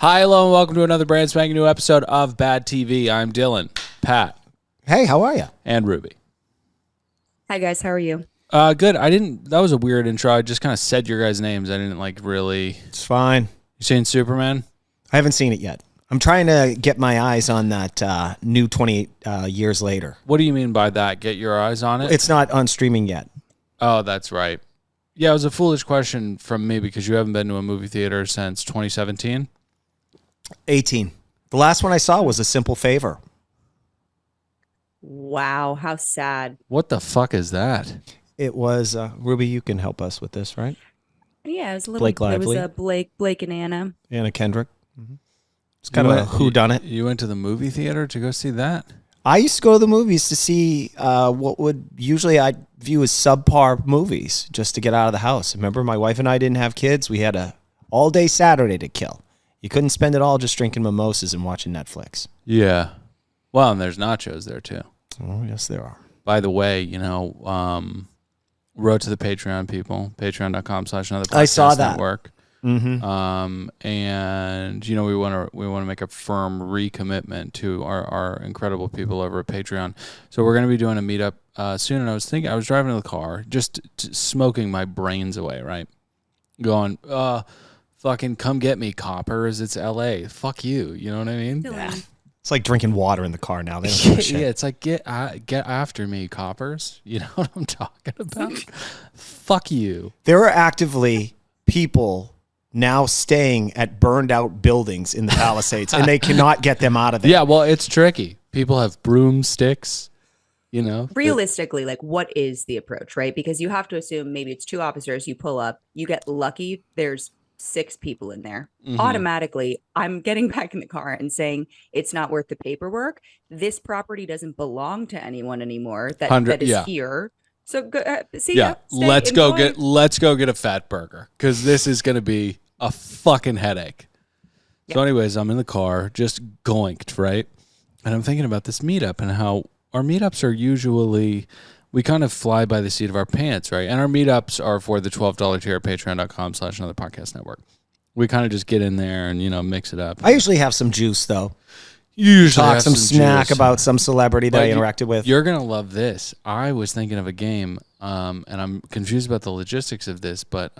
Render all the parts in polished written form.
Hi, hello, and welcome to another brand spanking new episode of Bad TV. I'm Dylan, Pat, Hey, how are you? and Ruby. Hi guys, how are you? Good. That was a weird intro. I just kind of said your guys' names. I didn't really. It's fine. You seen Superman? I haven't seen it yet. I'm trying to get my eyes on that new 28 years later. What do you mean by that? Get your eyes on it? It's not on streaming yet. Oh, that's right. Yeah, it was a foolish question from me because you haven't been to a movie theater since 2017. 18. The last one I saw was A Simple Favor. Wow, how sad. What the fuck is that? It was, Ruby, you can help us with this, right? Yeah, it was a little. Blake Lively. It was Blake and Anna. Anna Kendrick. Mm-hmm. It's kind of a whodunit. You went to the movie theater to go see that? I used to go to the movies to see what would usually I view as subpar movies just to get out of the house. Remember, my wife and I didn't have kids. We had a all-day Saturday to kill. You couldn't spend it all just drinking mimosas and watching Netflix. Yeah. Well, and there's nachos there too. Oh, yes, there are. By the way, wrote to the Patreon people, patreon.com/another podcast I saw that. network. Mm-hmm. And we want to make a firm recommitment to our incredible people over at Patreon. So we're going to be doing a meetup soon. And I was driving in the car, just smoking my brains away, right? Going, fucking come get me, coppers. It's LA. Fuck you. You know what I mean? Yeah. It's like drinking water in the car now. They don't give a shit. Yeah, it's like get after me, coppers. You know what I'm talking about? Fuck you. There are actively people now staying at burned out buildings in the Palisades, and they cannot get them out of there. Yeah, well, it's tricky. People have broomsticks. Realistically, like, what is the approach, right? Because you have to assume maybe it's two officers. You pull up, you get lucky. There's 6 people in there. Mm-hmm. Automatically, I'm getting back in the car and saying it's not worth the paperwork. This property doesn't belong to anyone anymore. That is here. So see ya. Let's go get a fat burger because this is going to be a fucking headache. Yep. So anyways, I'm in the car just goinked, right? And I'm thinking about this meetup and how our meetups are usually, we kind of fly by the seat of our pants, right? And our meetups are for the $12 tier at patreon.com/another podcast network. We kind of just get in there and, mix it up. I usually have some juice, though. You usually talk have some snack juice about some celebrity that I interacted with. You're going to love this. I was thinking of a game, and I'm confused about the logistics of this, but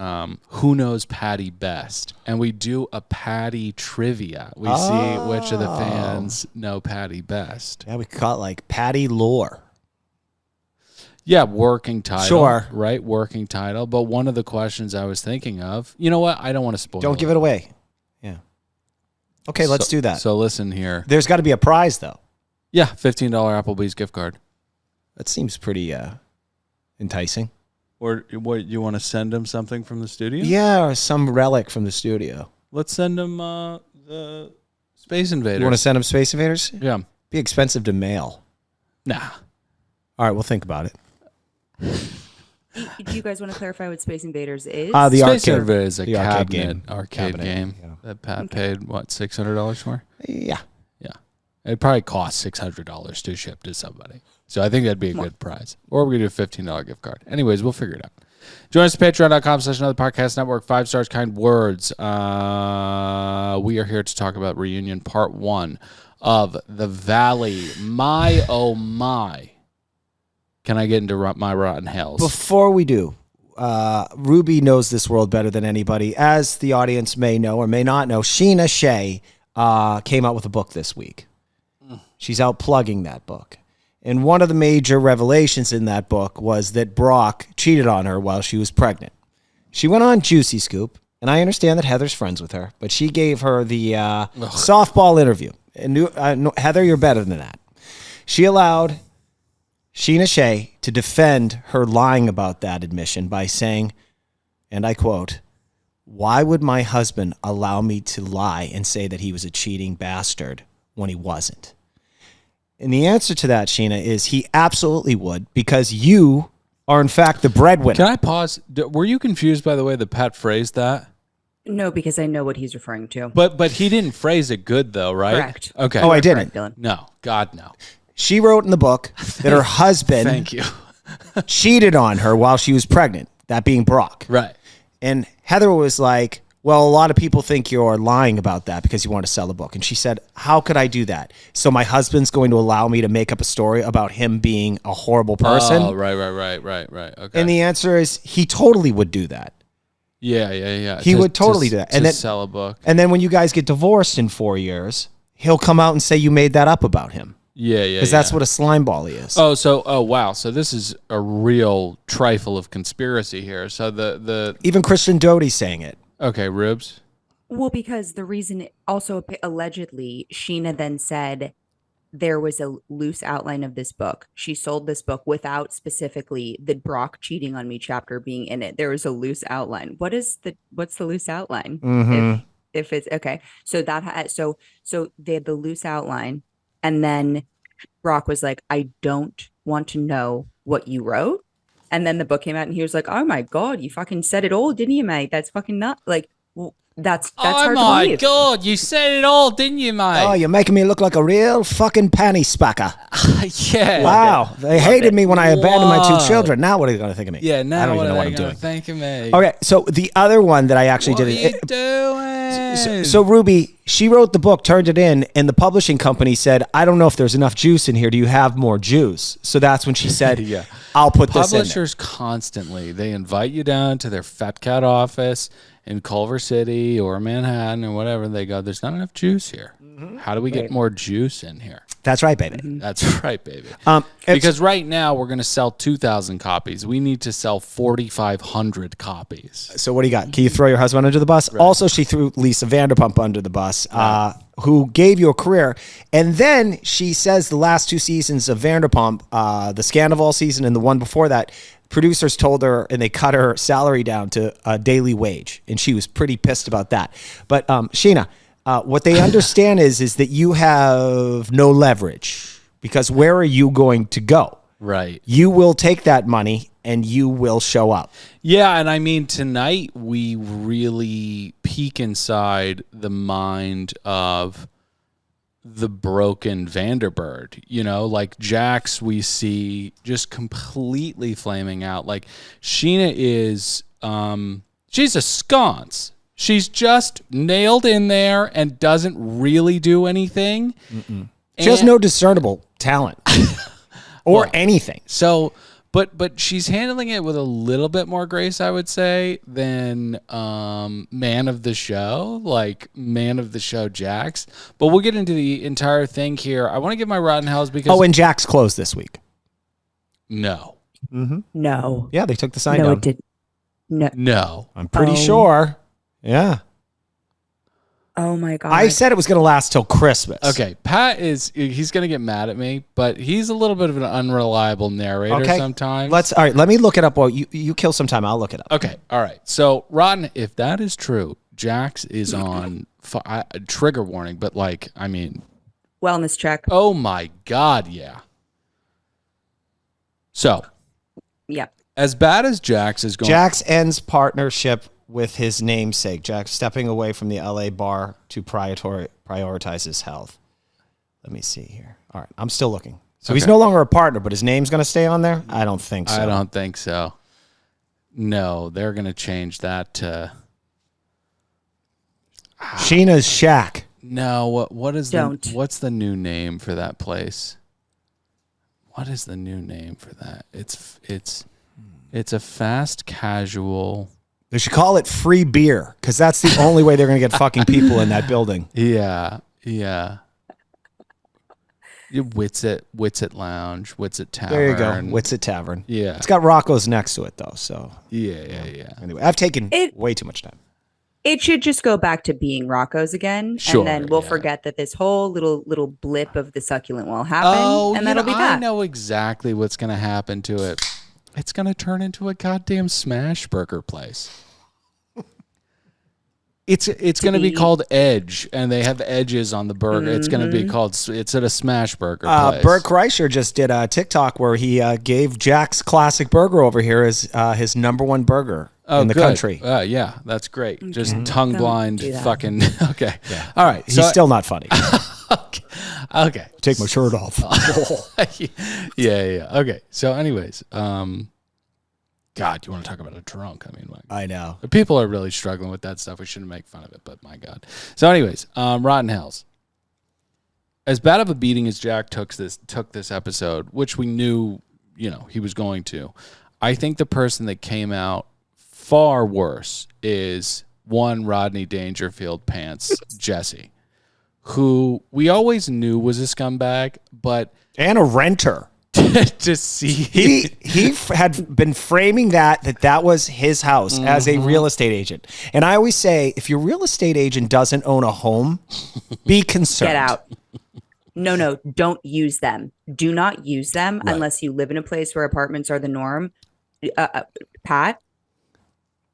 who knows Patty best? And we do a Patty trivia. We see which of the fans know Patty best. Yeah, we could call it like Patty lore. Yeah, working title. Sure. Right, working title. But one of the questions I was thinking of, you know what? I don't want to spoil it. Don't give it away. Yeah. Okay, let's do that. So listen here. There's got to be a prize, though. Yeah, $15 Applebee's gift card. That seems pretty enticing. Or what, you want to send him something from the studio? Yeah, or some relic from the studio. Let's send him the Space Invaders. You want to send him Space Invaders? Yeah. Be expensive to mail. Nah. All right, we'll think about it. Do you guys want to clarify what Space Invaders is? The Space arcade. Invaders is a The arcade game yeah. that Pat paid, what, $600 for? Yeah. Yeah. It probably costs $600 to ship to somebody. So I think that'd be a good prize. Or we're going to do a $15 gift card. Anyways, we'll figure it out. Join us at patreon.com/another podcast network. 5 stars, kind words. We are here to talk about Reunion Part 1 of The Valley. My, oh my. Can I get into my rotten hells? Before we do, Ruby knows this world better than anybody. As the audience may know or may not know, Sheena Shay came out with a book this week. She's out plugging that book. And one of the major revelations in that book was that Brock cheated on her while she was pregnant. She went on Juicy Scoop, and I understand that Heather's friends with her, but she gave her the softball interview. And Heather, you're better than that. She allowed Sheena Shay to defend her lying about that admission by saying, and I quote, "Why would my husband allow me to lie and say that he was a cheating bastard when he wasn't?" And the answer to that, Sheena, is he absolutely would, because you are, in fact, the breadwinner. Can I pause? Were you confused by the way that Pat phrased that? No, because I know what he's referring to. But he didn't phrase it good, though, right? Correct. Okay. Oh, I didn't. Correct, Dylan. No. God, no. She wrote in the book that her husband Thank you. cheated on her while she was pregnant, that being Brock. Right. And Heather was like, well, a lot of people think you're lying about that because you want to sell a book. And she said, how could I do that? So my husband's going to allow me to make up a story about him being a horrible person? Oh, right. Okay. And the answer is he totally would do that. Yeah. He would totally do that. And then sell a book. And then when you guys get divorced in 4 years, he'll come out and say you made that up about him. Yeah. Because that's what a slime ball is. Oh, wow. So this is a real trifle of conspiracy here. So the even Christian Doty's saying it. Okay, Rubes. Well, because the reason also allegedly Sheena then said there was a loose outline of this book. She sold this book without specifically the Brock cheating on me chapter being in it. There was a loose outline. What's the loose outline? Mm-hmm. If it's okay. So they had the loose outline. And then Brock was like, I don't want to know what you wrote. And then the book came out and he was like, oh my God, you fucking said it all, didn't you, mate? That's fucking not like, well, that's hard to believe. Oh my God, you said it all, didn't you, mate? Oh, you're making me look like a real fucking panty spacker. Yeah. Wow. They hated me when I abandoned my 2 children. Now what are they going to think of me? Yeah, now I don't even know what I'm doing. doing. Think of me. Okay, so the other one that I actually What did. are you doing? So Ruby, she wrote the book, turned it in, and the publishing company said, I don't know if there's enough juice in here. Do you have more juice? So that's when she said, Yeah. I'll put this in there. Publishers constantly, they invite you down to their Fat Cat office in Culver City or Manhattan or whatever. They go, there's not enough juice here. How do we get more juice in here? That's right, baby. That's right, baby. Because right now we're going to sell 2,000 copies. We need to sell 4,500 copies. So what do you got? Can you throw your husband under the bus? Right. Also, she threw Lisa Vanderpump under the bus, who gave you a career. And then she says the last 2 seasons of Vanderpump, the Scandival season and the one before that, producers told her and they cut her salary down to a daily wage. And she was pretty pissed about that. But Sheena, what they understand is that you have no leverage because where are you going to go? Right. You will take that money and you will show up. Yeah, and I mean, tonight we really peek inside the mind of the broken Vanderbird. You know, like Jax, we see just completely flaming out. Like Sheena is, she's a sconce. She's just nailed in there and doesn't really do anything. She has no discernible talent or anything. So, but she's handling it with a little bit more grace, I would say, than man of the show Jax. But we'll get into the entire thing here. I want to give my Rotten Hells because... Oh, and Jax closed this week. No. No. Yeah, they took the sign down. No, it did. No. I'm pretty sure. Yeah. Oh my God. I said it was going to last till Christmas. Okay, Pat he's going to get mad at me, but he's a little bit of an unreliable narrator sometimes. All right, let me look it up while you kill some time. I'll look it up. Okay, all right. So, Rotten, if that is true, Jax is on trigger warning, but wellness check. Oh my God, yeah. So, yeah. As bad as Jax is going... Jax ends partnership with his namesake. Jax stepping away from the LA bar to prioritize his health. Let me see here. All right, I'm still looking. So he's no longer a partner, but his name's going to stay on there? I don't think so. I don't think so. No, they're going to change that to... Sheena's Shack. No, what's the new name for that place? What is the new name for that? It's a fast casual. They should call it free beer because that's the only way they're going to get fucking people in that building. Yeah. Witsit Lounge, Witsit Tavern. There you go, Witsit Tavern. Yeah. It's got Rocco's next to it though, so. Yeah. Anyway, I've taken way too much time. It should just go back to being Rocco's again, and then we'll forget that this whole little blip of the succulent will happen, and that'll be that. I know exactly what's going to happen to it. It's going to turn into a goddamn smash burger place. It's going to be called Edge, and they have edges on the burger. It's going to be called. It's at a smash burger place. Bert Kreischer just did a TikTok where he gave Jack's Classic Burger over here as his #1 burger in the country. Yeah, that's great. Just tongue blind, fucking. Okay, yeah. All right. He's still not funny. Okay. Take my shirt off. Yeah. Okay. So, anyways, God, you want to talk about a drunk? I mean, I know. people are really struggling with that stuff. We shouldn't make fun of it, but my God. So, anyways, Rotten Hells. As bad of a beating as Jack took this episode, which we knew, he was going to, I think the person that came out far worse is one Rodney Dangerfield Pants Jesse, who we always knew was a scumbag, but and a renter. To see he had been framing that was his house as a real estate agent. And I always say, if your real estate agent doesn't own a home, be concerned. Get out. No, don't use them. Do not use them unless you live in a place where apartments are the norm. Pat,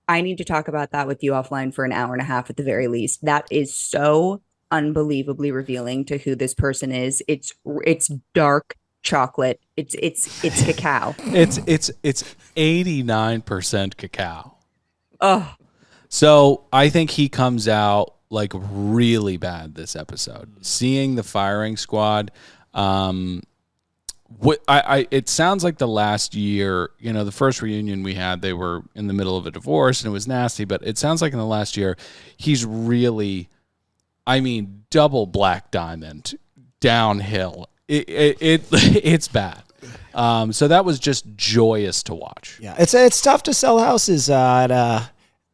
I need to talk about that with you offline for an hour and a half at the very least. That is so unbelievably revealing to who this person is. It's dark chocolate. It's cacao. It's 89% cacao. Oh. So I think he comes out like really bad this episode. Seeing the firing squad, it sounds like the last year, the first reunion we had, they were in the middle of a divorce and it was nasty, but it sounds like in the last year, he's really, double Black Diamond downhill. It's bad. So that was just joyous to watch. Yeah, it's tough to sell houses at a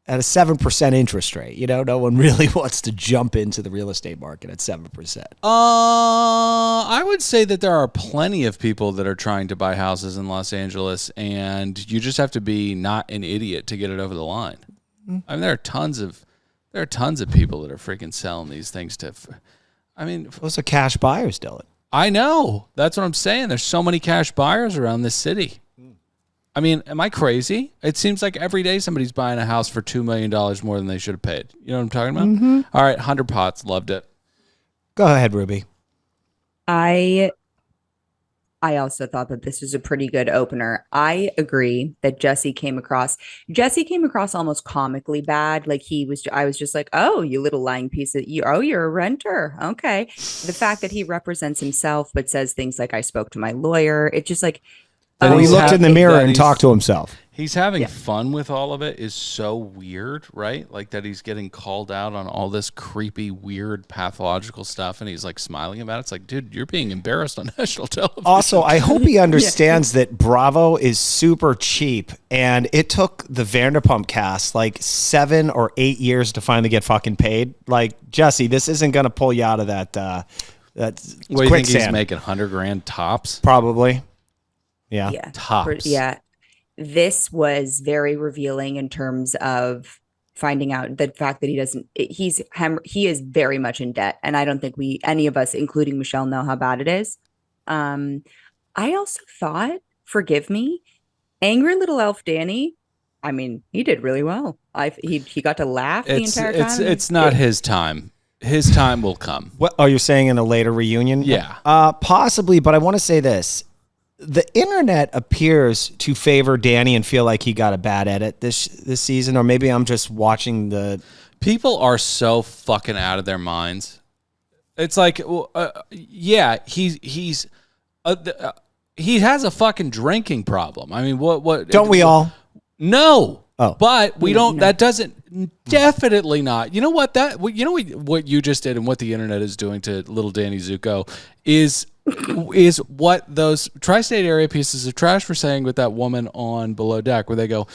7% interest rate. No one really wants to jump into the real estate market at 7%. I would say that there are plenty of people that are trying to buy houses in Los Angeles, and you just have to be not an idiot to get it over the line. There are tons of people that are freaking selling these things to. Those are cash buyers, Dylan. I know. That's what I'm saying. There's so many cash buyers around this city. Am I crazy? It seems like every day somebody's buying a house for $2 million more than they should have paid. You know what I'm talking about? Mm-hmm. All right, 100 Pots. Loved it. Go ahead, Ruby. I also thought that this was a pretty good opener. I agree that Jesse came across almost comically bad. Like I was just like, oh, you little lying piece of you're a renter. Okay. The fact that he represents himself, but says things like, I spoke to my lawyer. It's just like, he looked in the mirror and talked to himself. He's having fun with all of it is so weird, right? Like that he's getting called out on all this creepy, weird, pathological stuff, and he's like smiling about it. It's like, dude, you're being embarrassed on national television. Also, I hope he understands that Bravo is super cheap, and it took the Vanderpump cast like 7 or 8 years to finally get fucking paid. Like, Jesse, this isn't going to pull you out of that What do you think he's making, $100,000 tops? Probably. Yeah. Tops. Yeah. This was very revealing in terms of finding out the fact that he is very much in debt. And I don't think any of us, including Michelle, know how bad it is. I also thought, forgive me, angry little elf Danny, he did really well. He got to laugh the entire time. It's not his time. His time will come. What are you saying, in a later reunion? Yeah. Possibly, but I want to say this. The internet appears to favor Danny and feel like he got a bad edit this season, or maybe I'm just watching the. People are so fucking out of their minds. It's like, he has a fucking drinking problem. What? Don't we all? No. Oh, but we don't. No. That doesn't. Definitely not. You know what? What you just did and what the internet is doing to little Danny Zuko is what those tri-state area pieces of trash were saying with that woman on Below Deck, where they go,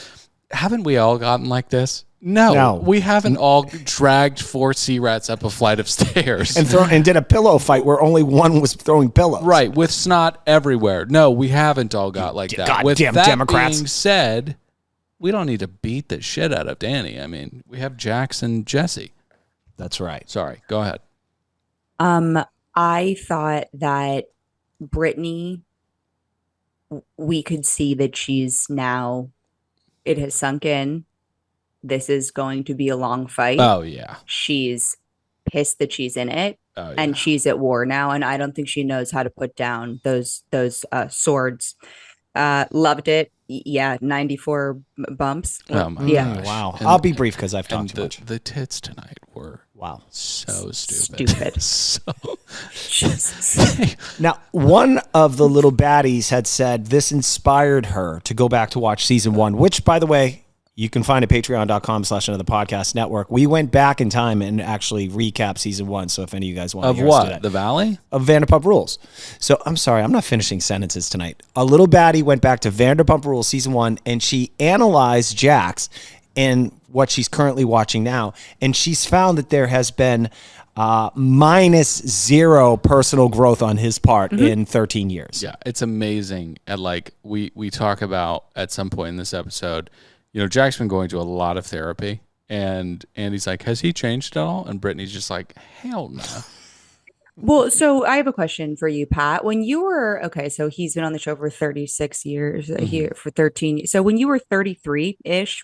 haven't we all gotten like this? No, we haven't all dragged 4 sea rats up a flight of stairs and did a pillow fight where only one was throwing pillows. Right, with snot everywhere. No, we haven't all got like that. Goddamn Democrats. Being said, we don't need to beat the shit out of Danny. We have Jax and Jesse. That's right. Sorry, go ahead. I thought that Brittany, we could see that she's now, it has sunk in. This is going to be a long fight. Oh, yeah. She's pissed that she's in it. Oh, yeah. And she's at war now. And I don't think she knows how to put down those swords. Loved it. Yeah, 94 bumps. Oh, my gosh. Wow. I'll be brief because I've talked too much. The tits tonight were Wow. So stupid. So Jesus. Now, one of the little baddies had said this inspired her to go back to watch season 1, which, by the way, you can find at patreon.com/another podcast network. We went back in time and actually recapped season 1. So if any of you guys want to hear us do that. The Valley? Of Vanderpump Rules. So I'm sorry, I'm not finishing sentences tonight. A little baddie went back to Vanderpump Rules season 1 and she analyzed Jax and what she's currently watching now. And she's found that there has been -0 personal growth on his part in 13 years. Yeah, it's amazing. And like we talk about at some point in this episode, you know, Jack's been going to a lot of therapy, and Andy's like, has he changed at all? And Brittany's just like, hell no. Well, so I have a question for you, Pat. When you were, so he's been on the show for 36 years, here for 13. So when you were 33-ish,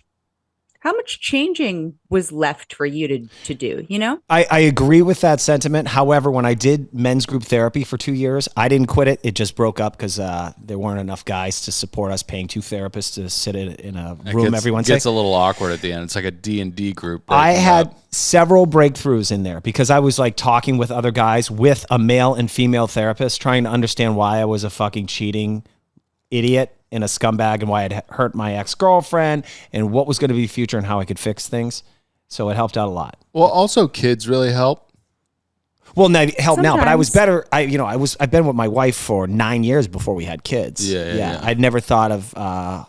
how much changing was left for you to do, you know? I agree with that sentiment. However, when I did men's group therapy for 2 years, I didn't quit it. It just broke up because there weren't enough guys to support us paying 2 therapists to sit in a room every Wednesday. It gets a little awkward at the end. It's like a D&D group. I had several breakthroughs in there because I was like talking with other guys with a male and female therapist trying to understand why I was a fucking cheating idiot and a scumbag and why I'd hurt my ex-girlfriend and what was going to be the future and how I could fix things. So it helped out a lot. Well, also kids really help. Well, no, it helped now, but I was Sometimes. better. I've been with my wife for 9 years before we had kids. Yeah. I'd never thought of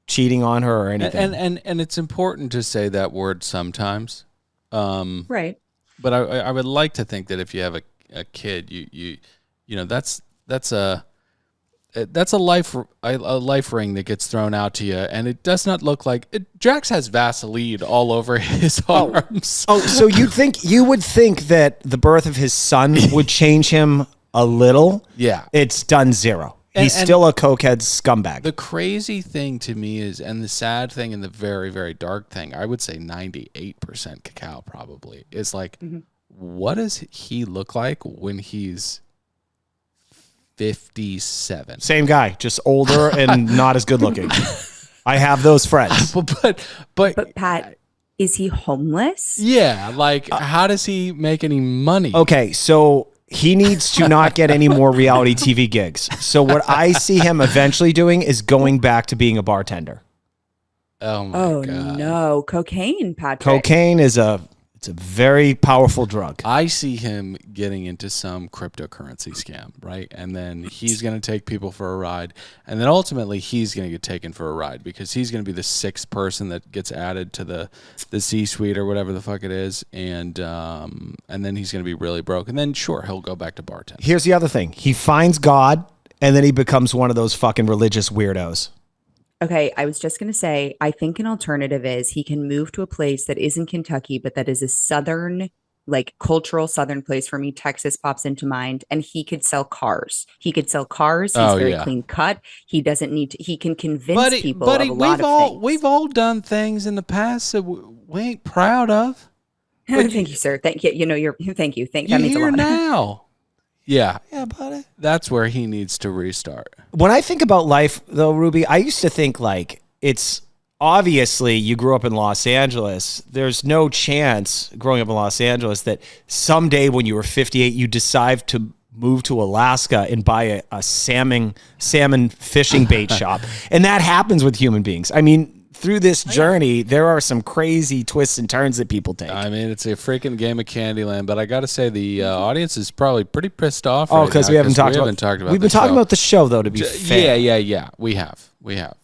cheating on her or anything. And it's important to say that word sometimes. Right. But I would like to think that if you have a kid, you know that's a life ring that gets thrown out to you, and it does not look like it. Jax has Vaseline all over his arms. Oh, so you would think that the birth of his son would change him a little? Yeah. It's done 0. He's And still a cokehead scumbag. The crazy thing to me is, and the sad thing and the very, very dark thing, I would say 98% cacao probably, is like, what does he look like when he's 57? Same guy, just older and not as good looking. I have those friends. But Pat, is he homeless? Yeah, like how does he make any money? Okay, so he needs to not get any more reality TV gigs. So what I see him eventually doing is going back to being a bartender. Oh my Oh god. no, cocaine, Patrick. Cocaine is a very powerful drug. I see him getting into some cryptocurrency scam, right? And then he's going to take people for a ride. And then ultimately he's going to get taken for a ride because he's going to be the 6th person that gets added to the C-suite or whatever the fuck it is. And then he's going to be really broke. And then sure, he'll go back to bartending. Here's the other thing. He finds God and then he becomes one of those fucking religious weirdos. Okay, I was just going to say, I think an alternative is he can move to a place that isn't Kentucky, but that is a southern, like cultural southern place. For me, Texas pops into mind, and he could sell cars. He's very clean cut. He doesn't need to, he can convince people of a lot of things. We've all done things in the past that we ain't proud of. Thank you, sir. Thank you. Thank you. That You're means a here lot. now. Yeah, buddy. that's where he needs to restart. When I think about life, though, Ruby, I used to think like it's obviously you grew up in Los Angeles. There's no chance growing up in Los Angeles that someday when you were 58, you decide to move to Alaska and buy a salmon fishing bait shop. And that happens with human beings. I mean, through this journey, there are some crazy twists and turns that people take. I mean, it's a freaking game of Candyland, but I got to say the audience is probably pretty pissed off. Oh, because we haven't talked about We've been talking about the show, though, to be fair. Yeah. We have.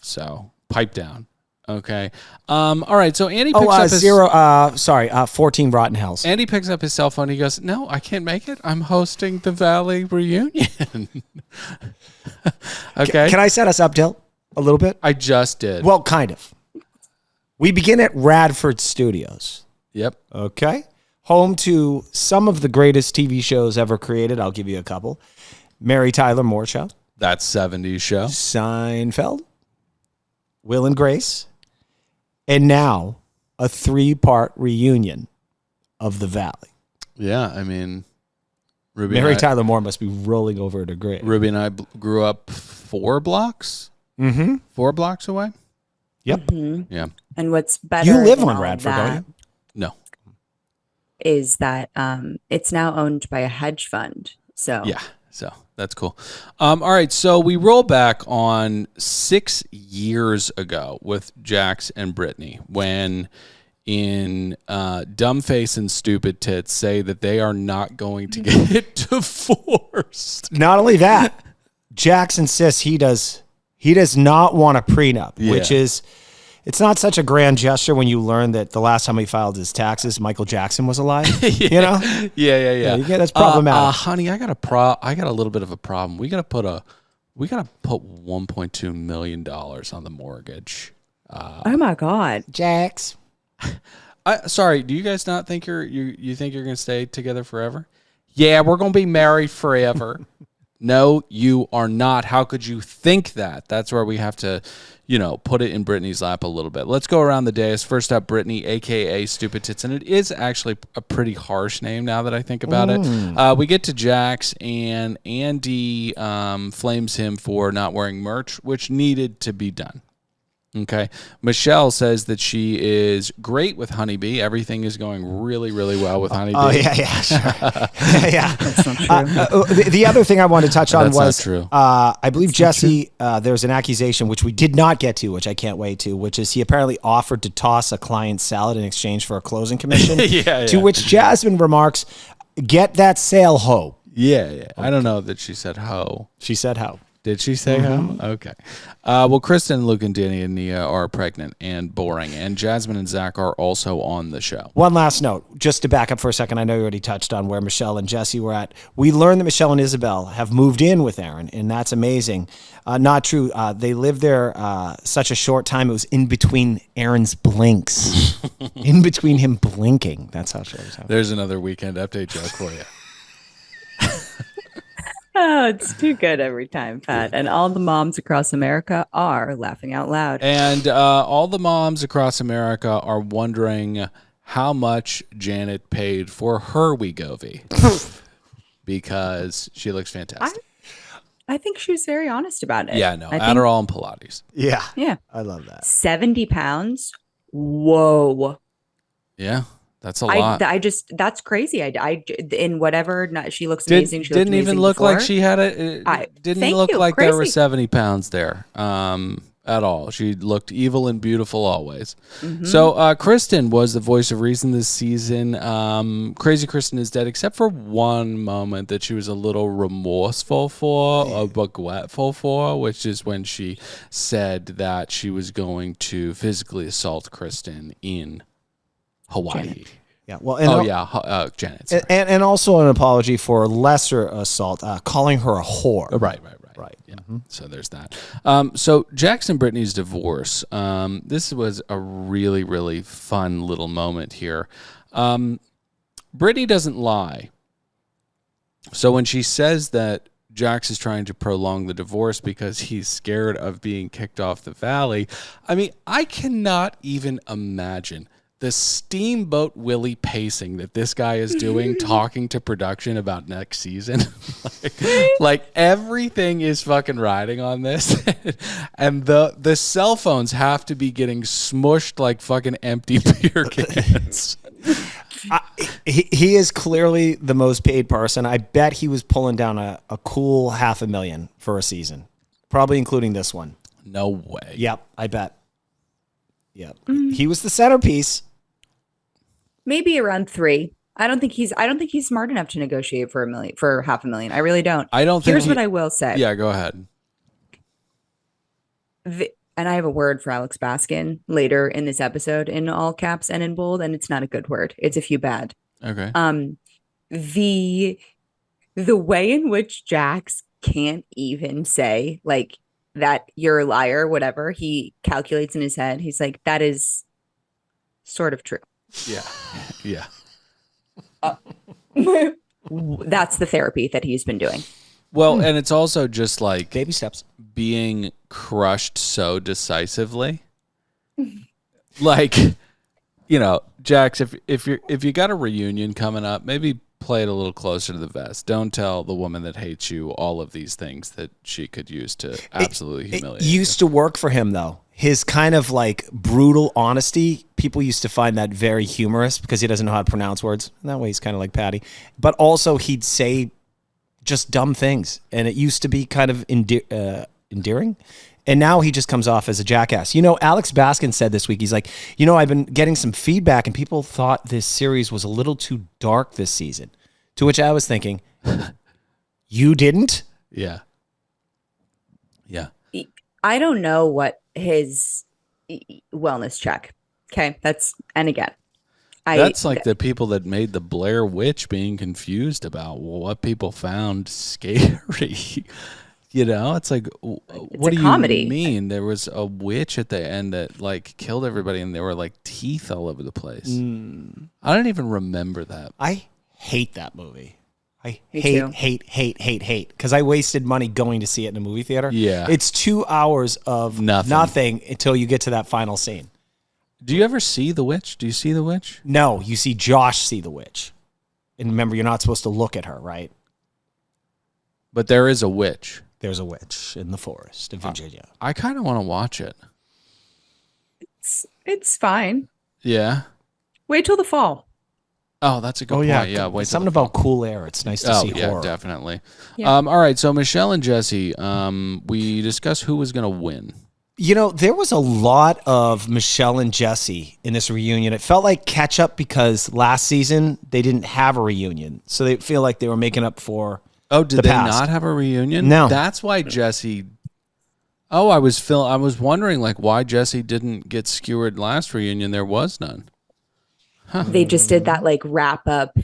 So pipe down. Okay. All right. So Andy picks up 14 Rotten Hells. Andy picks up his cell phone. He goes, "No, I can't make it. I'm hosting the Valley reunion." Okay. Can I set us up, Dill, a little bit? I just did. Well, kind of. We begin at Radford Studios. Yep. Okay. Home to some of the greatest TV shows ever created. I'll give you a couple. Mary Tyler Moore Show. That 70s show. Seinfeld. Will and Grace. And now a 3-part reunion of the Valley. Yeah, I mean, Mary Tyler Moore must be rolling over at her grave. Ruby and I grew up 4 blocks. 4 blocks away. Yep. Mm-hmm. Yeah. And what's better? You live than on all Radford, that don't you? No. is that it's now owned by a hedge fund. So Yeah, so that's cool. All right, so we roll back on 6 years ago with Jax and Brittany when in Dumb Face and Stupid Tits say that they are not going to get divorced. Not only that, Jax insists he does not want a prenup, which is, it's not such a grand gesture when you learn that the last time he filed his taxes, Michael Jackson was alive. You know? Yeah. That's problematic. Honey, I got a little bit of a problem. We gotta put $1.2 million on the mortgage. oh my God. Jax. Sorry, do you guys not think you think you're gonna stay together forever? Yeah, we're gonna be married forever. No, you are not. How could you think that? That's where we have to, put it in Brittany's lap a little bit. Let's go around the dais. First up, Brittany, a.k.a. Stupid Tits. And it is actually a pretty harsh name now that I think about it. We get to Jax, and Andy flames him for not wearing merch, which needed to be done. Okay. Michelle says that she is great with Honeybee. Everything is going really, really well with Honeybee. Oh, yeah, sure. Yeah. That's not true. The other thing I wanted to touch on was, true. I believe Jesse, there's an accusation, which we did not get to, which I can't wait to, which is he apparently offered to toss a client's salad in exchange for a closing commission. To which Jasmine remarks, get that sale, ho. Yeah. I don't know that she said ho. She said ho. Did she say ho? Okay. Well, Kristen, Luke, and Danny and Nia are pregnant and boring, and Jasmine and Zach are also on the show. One last note, just to back up for a second, I know you already touched on where Michelle and Jesse were at. We learned that Michelle and Isabel have moved in with Aaron, and that's amazing. Not true. They lived there such a short time. It was in between Aaron's blinks. In between him blinking. That's how short it was. There's another weekend update joke for you. Oh, it's too good every time, Pat. And all the moms across America are laughing out loud. And all the moms across America are wondering how much Janet paid for her Wegovy because she looks fantastic. I think she was very honest about it. Yeah, no, Adderall and Pilates. Yeah. Yeah. I love that. 70 pounds? Whoa. Yeah. That's a lot. That's crazy. In whatever, she looks amazing. She didn't even look like she had didn't look like crazy. There were 70 pounds there at all. She looked evil and beautiful always. Mm-hmm. So Kristen was the voice of reason this season. Crazy Kristen is dead, except for one moment that she was a little remorseful for, or regretful for, which is when she said that she was going to physically assault Kristen in Hawaii. Janet. Yeah. Well, Janet. And also an apology for lesser assault, calling her a whore. Right. Yeah. Mm-hmm. So there's that. So Jackson Brittany's divorce. This was a really, really fun little moment here. Brittany doesn't lie. So when she says that Jax is trying to prolong the divorce because he's scared of being kicked off the valley, I mean, I cannot even imagine the Steamboat Willie pacing that this guy is doing, talking to production about next season. like everything is fucking riding on this. And the cell phones have to be getting smushed like fucking empty beer cans. He is clearly the most paid person. I bet he was pulling down a cool $500,000 for a season, probably including this one. No way. Yep, I bet. Yep. He was the centerpiece. Maybe around 3. I don't think he's smart enough to negotiate for $500,000. I really don't. Here's what I will say. Yeah, go ahead. And I have a word for Alex Baskin later in this episode in all caps and in bold, and it's not a good word. It's a few bad. Okay. The way in which Jax can't even say like that you're a liar, whatever, he calculates in his head. He's like, that is sort of true. Yeah. That's the therapy that he's been doing. Well, and it's also just like baby steps, being crushed so decisively. Like, Jax, if you got a reunion coming up, maybe play it a little closer to the vest. Don't tell the woman that hates you all of these things that she could use to absolutely humiliate you. It used to work for him, though. his kind of like brutal honesty, people used to find that very humorous because he doesn't know how to pronounce words. And that way he's kind of like Patty. But also he'd say just dumb things. And it used to be kind of endearing. And now he just comes off as a jackass. You know, Alex Baskin said this week, he's like, you know, I've been getting some feedback and people thought this series was a little too dark this season. To which I was thinking, you didn't? Yeah. Yeah. I don't know what his wellness check. Okay. That's like the people that made the Blair Witch being confused about what people found scary. You know, it's like, what do comedy. You mean? There was a witch at the end that like killed everybody and there were like teeth all over the place. I don't even remember that. I hate that movie. I Me hate because I wasted money going to see it in a movie theater. Yeah. It's 2 hours of nothing until you get to that final scene. Do you ever see The Witch? Do you see The Witch? No, you see Josh see the witch. And remember, you're not supposed to look at her, right? But there is a witch. There's a witch in the forest of Virginia. I kind of want to watch it. It's fine. Yeah. Wait till the fall. Oh, that's a good point. Yeah, wait. Something about cool air. It's nice to see horror. Definitely. Yeah. All right, so Michelle and Jesse, we discussed who was going to win. You know, there was a lot of Michelle and Jesse in this reunion. It felt like catch up because last season they didn't have a reunion. So they feel like they were making up for did the they past. not have a reunion? No. That's why Jesse... Oh, I was wondering like why Jesse didn't get skewered last reunion. There was none. Huh. They just did that like wrap up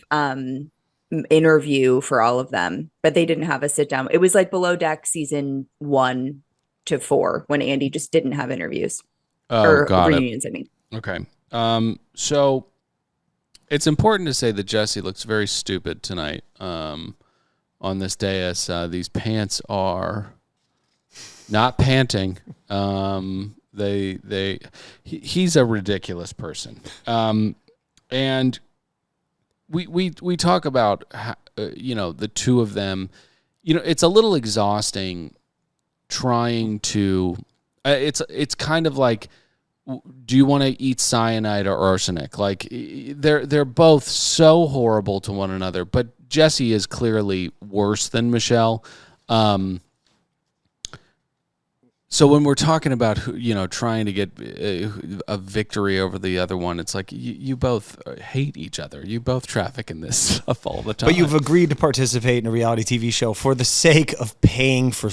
interview for all of them, but they didn't have a sit down. It was like Below Deck season 1 to 4 when Andy just didn't have interviews or reunions. I mean, okay. So it's important to say that Jesse looks very stupid tonight on this dais. These pants are not panting. He's a ridiculous person. And we talk about the two of them. You know, it's a little exhausting trying to. It's kind of like, do you want to eat cyanide or arsenic? Like they're both so horrible to one another. But Jesse is clearly worse than Michelle. So when we're talking about trying to get a victory over the other one, it's like you both hate each other. You both traffic in this stuff all the time. But you've agreed to participate in a reality TV show for the sake of paying for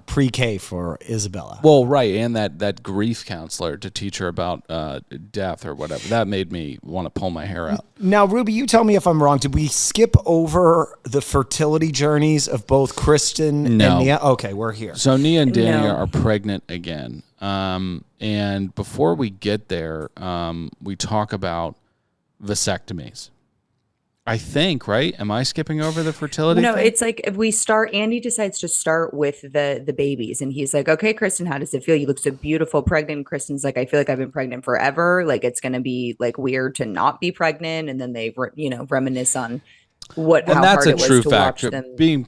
pre-K for Isabella. Well, right, and that grief counselor to teach her about death or whatever. That made me want to pull my hair out. Now, Ruby, you tell me if I'm wrong. Did we skip over the fertility journeys of both Kristen and Nia? Okay, we're here. So Nia and Dania are pregnant again. And before we get there, we talk about vasectomies. I think, right? Am I skipping over the fertility No, thing? it's like if we start, Andy decides to start with the babies. And he's like, okay, Kristen, how does it feel? You look so beautiful, pregnant. Kristen's like, I feel like I've been pregnant forever. Like it's going to be like weird to not be pregnant. And then they, reminisce on how that's hard a it was true to factor. watch them.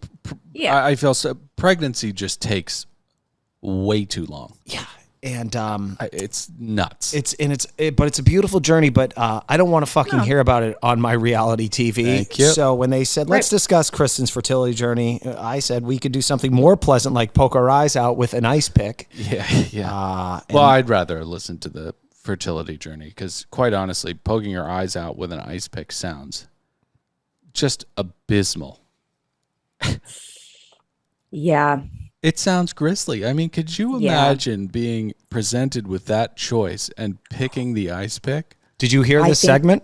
I feel so. Pregnancy just takes way too long. Yeah. And it's nuts. But it's a beautiful journey. But I don't want to fucking hear about it on my reality TV. Thank you. So when they said let's discuss Kristen's fertility journey, I said we could do something more pleasant, like poke our eyes out with an ice pick. Yeah. Well, I'd rather listen to the fertility journey because, quite honestly, poking your eyes out with an ice pick sounds just abysmal. Yeah. It sounds grisly. I mean, could you imagine being presented with that choice and picking the ice pick? Did you hear this segment?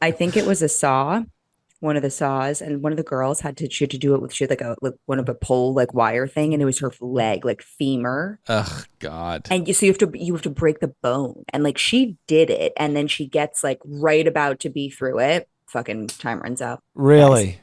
I think it was a saw, one of the saws, and one of the girls had to do it with one of a pole wire thing, and it was her leg, femur. Ugh, God. And you have to break the bone, and she did it, and then she gets right about to be through it. Fucking time runs out. Really? Guys.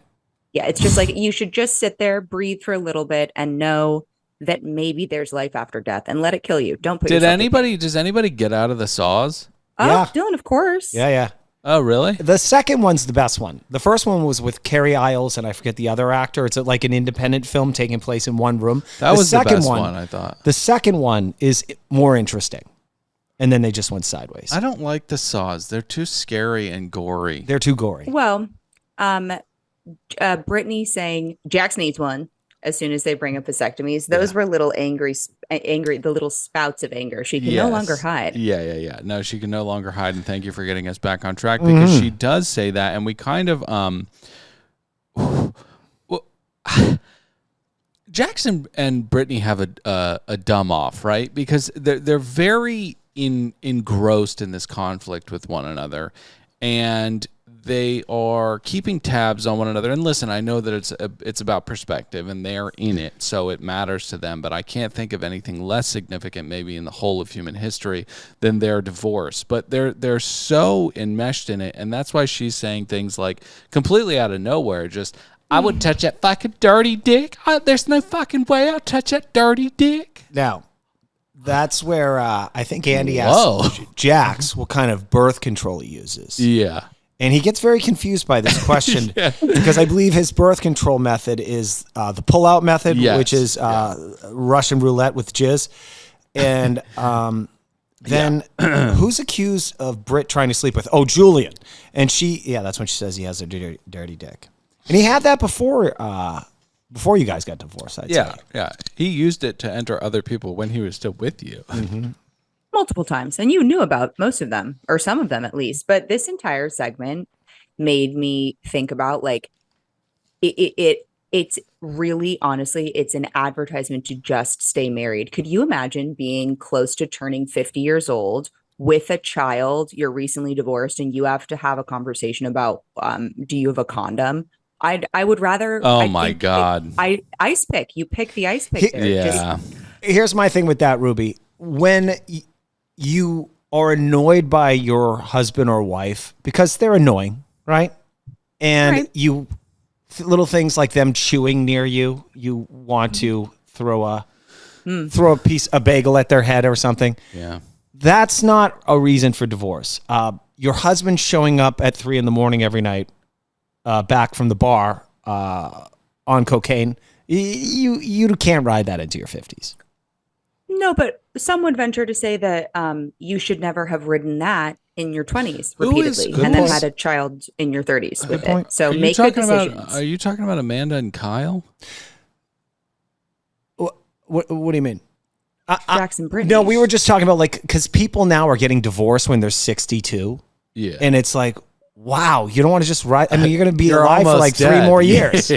Yeah, it's just you should just sit there, breathe for a little bit, and know that maybe there's life after death, and let it kill you. Don't put. Does anybody get out of the saws? Oh, Yeah. Dylan, of course. Yeah. Oh, really? The second one's the best one. The first one was with Carrie Isles, and I forget the other actor. It's like an independent film taking place in one room. That was the best one, I thought. The second one is more interesting. And then they just went sideways. I don't like the Saws. They're too scary and gory. They're too gory. Well, Brittany saying Jax needs one as soon as they bring up vasectomies. Those were little angry, the little spouts of anger. She can no longer hide. Yeah. No, she can no longer hide. And thank you for getting us back on track, because she does say that. And we kind of, Jackson and Brittany have a dumb off, right? Because they're very engrossed in this conflict with one another, and they are keeping tabs on one another. And listen, I know that it's about perspective, and they're in it, so it matters to them. But I can't think of anything less significant, maybe in the whole of human history, than their divorce. But they're so enmeshed in it, and that's why she's saying things like completely out of nowhere, just I would touch that fucking dirty dick. There's no fucking way I'll touch that dirty dick. Now, that's where I think Andy asked Jax what kind of birth control he uses. Yeah. And he gets very confused by this question because I believe his birth control method is the pull-out method, which is Russian roulette with jizz. And then who's accused of Britt trying to sleep with? Oh, Julian. And that's when she says he has a dirty dick. And he had that before you guys got divorced, I'd say. Yeah. He used it to enter other people when he was still with you. Mm-hmm. Multiple times, and you knew about most of them, or some of them at least. But this entire segment made me think about like it's really, honestly, it's an advertisement to just stay married. Could you imagine being close to turning 50 years old with a child, you're recently divorced, and you have to have a conversation about do you have a condom? I would rather. Oh my God! Ice pick. You pick the ice pick. There. Yeah. Here's my thing with that, Ruby. When you are annoyed by your husband or wife because they're annoying, right? And little things like them chewing near you, you want to throw a bagel at their head or something. Yeah. That's not a reason for divorce. Your husband showing up at 3 a.m. every night, back from the bar, on cocaine, you can't ride that into your 50s. No, but some would venture to say that you should never have ridden that in your 20s repeatedly and then had a child in your 30s with it. So make good decisions. Are you talking about Amanda and Kyle? What do you mean? Jackson Brittany. No, we were just talking about because people now are getting divorced when they're 62. Yeah. And it's like, wow, you don't want to just ride. I mean, you're going to be alive for like dead. 3 more years.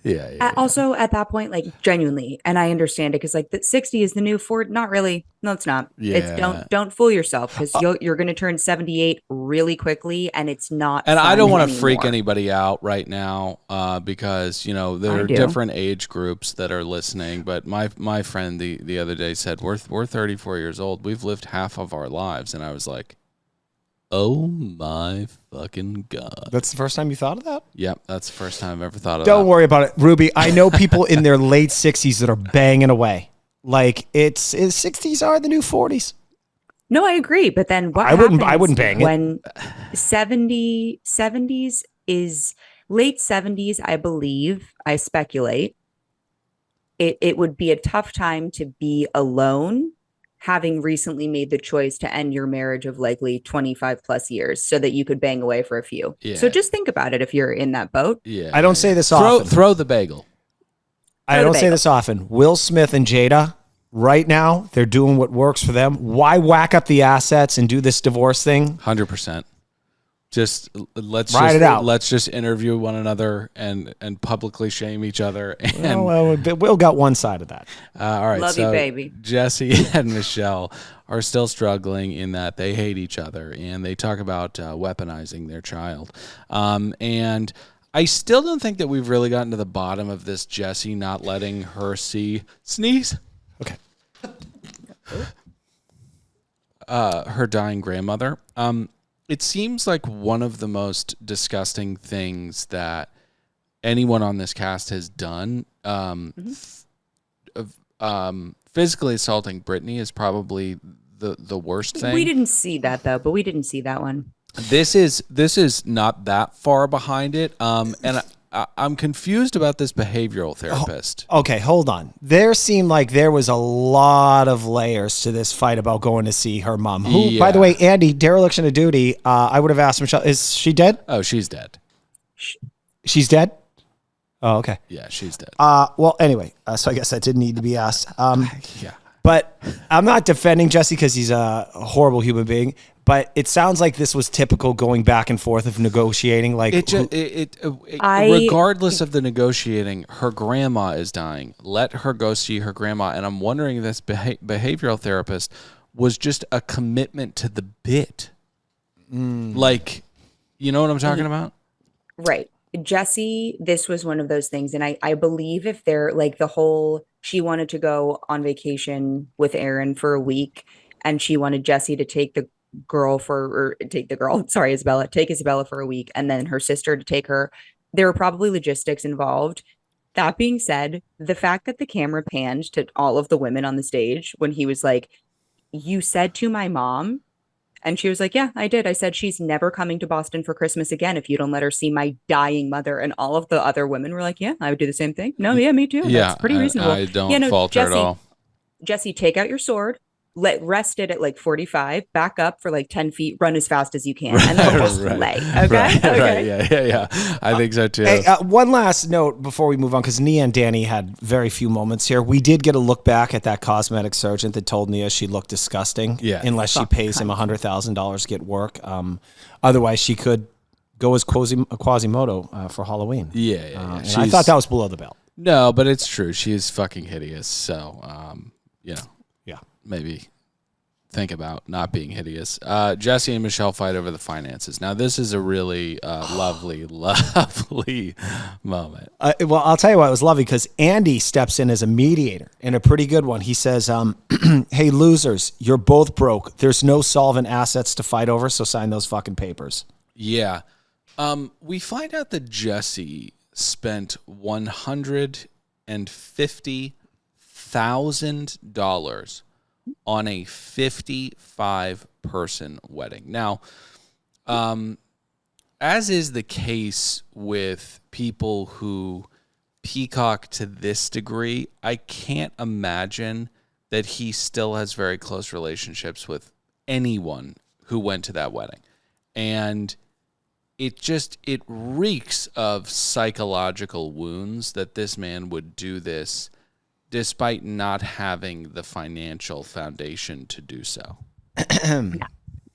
Yeah. Also, at that point, like genuinely, and I understand it because like the 60 is the new 40. Not really. No, it's not. Yeah. It's don't fool yourself because you're going to turn 78 really quickly, and it's not. And I don't want to freak anybody out right now because there are different age groups that are listening. But my friend the other day said we're 34 years old. We've lived half of our lives, and I was like, oh my fucking God. That's the first time you thought of that? Yep, that's the first time I've ever thought of that. Don't worry about it, Ruby. I know people in their late 60s that are banging away. Like it's 60s are the new 40s. No, I agree. But then what I wouldn't bang when 70s is late 70s, I believe, I speculate. It would be a tough time to be alone, having recently made the choice to end your marriage of likely 25 plus years so that you could bang away for a few. Yeah. So just think about it if you're in that boat. Yeah. I don't say this often. Throw the bagel. I don't say this often. Will Smith and Jada, right now, they're doing what works for them. Why whack up the assets and do this divorce thing? 100%. Let's just interview one another and publicly shame each other. And well, Will got one side of that. All right, love you, baby. Jesse and Michelle are still struggling in that they hate each other and they talk about weaponizing their child. And I still don't think that we've really gotten to the bottom of this. Jesse not letting her sneeze. Okay. Her dying grandmother. It seems like one of the most disgusting things that anyone on this cast has done. Physically assaulting Brittany is probably the worst thing. We didn't see that though, but we didn't see that one. This is not that far behind it. And I'm confused about this behavioral therapist. Okay, hold on. There seemed like there was a lot of layers to this fight about going to see her mom. Who, by the way, Andy, dereliction of duty. I would have asked Michelle, is she dead? Oh, she's dead. She's dead? Oh, okay. Yeah, she's dead. Well, anyway, so I guess that didn't need to be asked. Yeah. But I'm not defending Jesse because he's a horrible human being. But it sounds like this was typical going back and forth of negotiating. Like regardless of the negotiating, her grandma is dying. Let her go see her grandma. And I'm wondering if this behavioral therapist was just a commitment to the bit. Like, you know what I'm talking about? Right. Jesse, this was one of those things. And I believe if they're like she wanted to go on vacation with Aaron for a week and she wanted Jesse to take Isabella for a week and then her sister to take her. There were probably logistics involved. That being said, the fact that the camera panned to all of the women on the stage when he was like, you said to my mom, and she was like, yeah, I did. I said, she's never coming to Boston for Christmas again if you don't let her see my dying mother. And all of the other women were like, yeah, I would do the same thing. No, yeah, me too. Yeah, that's pretty reasonable. I don't fault her at all. Jesse, take out your sword. Rest it at like 45, back up for like 10 feet, run as fast as you can, and then just lay. Okay? Right. Yeah. I think so too. Hey, one last note before we move on, because Nia and Danny had very few moments here. We did get a look back at that cosmetic surgeon that told Nia she looked disgusting. Yeah. Unless she pays him $100,000 to get work. Otherwise, she could go as Quasimodo for Halloween. Yeah. And I thought that was below the belt. No, but it's true. She is fucking hideous. So, Yeah. Maybe think about not being hideous. Jesse and Michelle fight over the finances. Now, this is a really lovely moment. Well, I'll tell you why it was lovely, because Andy steps in as a mediator, and a pretty good one. He says, hey, losers, you're both broke. There's no solvent assets to fight over, so sign those fucking papers. Yeah. We find out that Jesse spent $150,000 on a 55-person wedding. Now, as is the case with people who peacock to this degree, I can't imagine that he still has very close relationships with anyone who went to that wedding. And it reeks of psychological wounds that this man would do this despite not having the financial foundation to do so.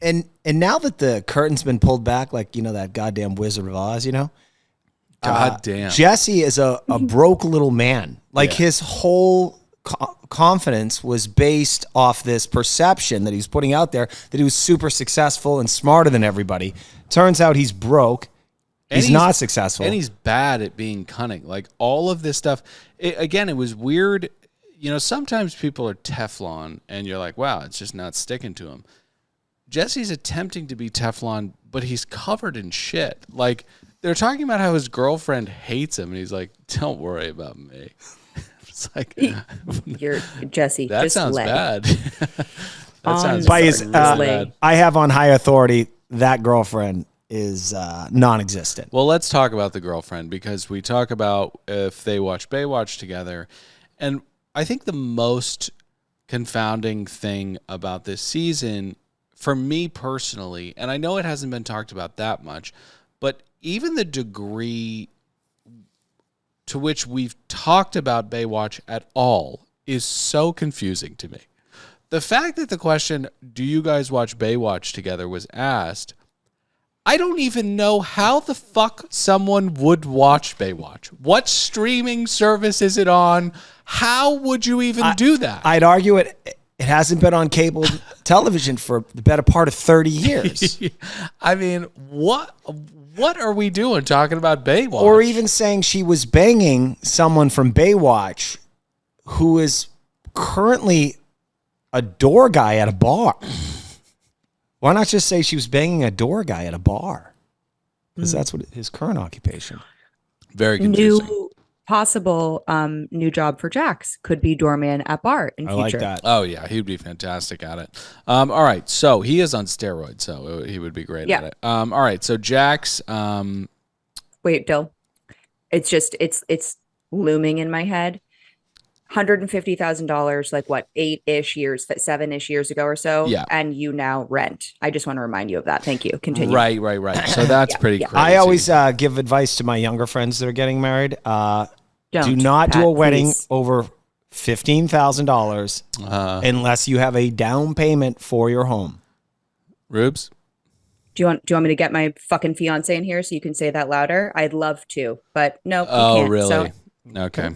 And now that the curtain's been pulled back, like, that goddamn Wizard of Oz, God damn. Jesse is a broke little man. Like, his whole confidence was based off this perception that he was putting out there that he was super successful and smarter than everybody. Turns out he's broke. He's not successful. And he's bad at being cunning. Like, all of this stuff. It was weird. Sometimes people are Teflon, and you're like, wow, it's just not sticking to him. Jesse's attempting to be Teflon, but he's covered in shit. Like, they're talking about how his girlfriend hates him, and he's like, don't worry about me. It's like, you're Jesse. That just sounds lay. bad. That sounds really bad. I have on high authority that girlfriend is non-existent. Well, let's talk about the girlfriend, because we talk about if they watch Baywatch together. And I think the most confounding thing about this season, for me personally, and I know it hasn't been talked about that much, but even the degree to which we've talked about Baywatch at all is so confusing to me. The fact that the question, do you guys watch Baywatch together, was asked, I don't even know how the fuck someone would watch Baywatch. What streaming service is it on? How would you even do that? I'd argue it hasn't been on cable television for the better part of 30 years. I mean, what are we doing talking about Baywatch? Or even saying she was banging someone from Baywatch who is currently a door guy at a bar. Why not just say she was banging a door guy at a bar? Because that's what his current occupation. Very confusing. possible new job for Jax could be doorman at bar in I future. like that. Oh yeah, he'd be fantastic at it. All right, so he is on steroids, so he would be great at it. All right, so Jax. Wait, Dill. It's looming in my head. $150,000, like what, 7-ish years ago or so. Yeah. And you now rent. I just want to remind you of that. Thank you. Continue. Right. So that's pretty crazy. I always give advice to my younger friends that are getting married. Do not do a wedding over $15,000 unless you have a down payment for your home. Rubes? Do you want me to get my fucking fiance in here so you can say that louder? I'd love to, but no, you can't. Really? So. Okay.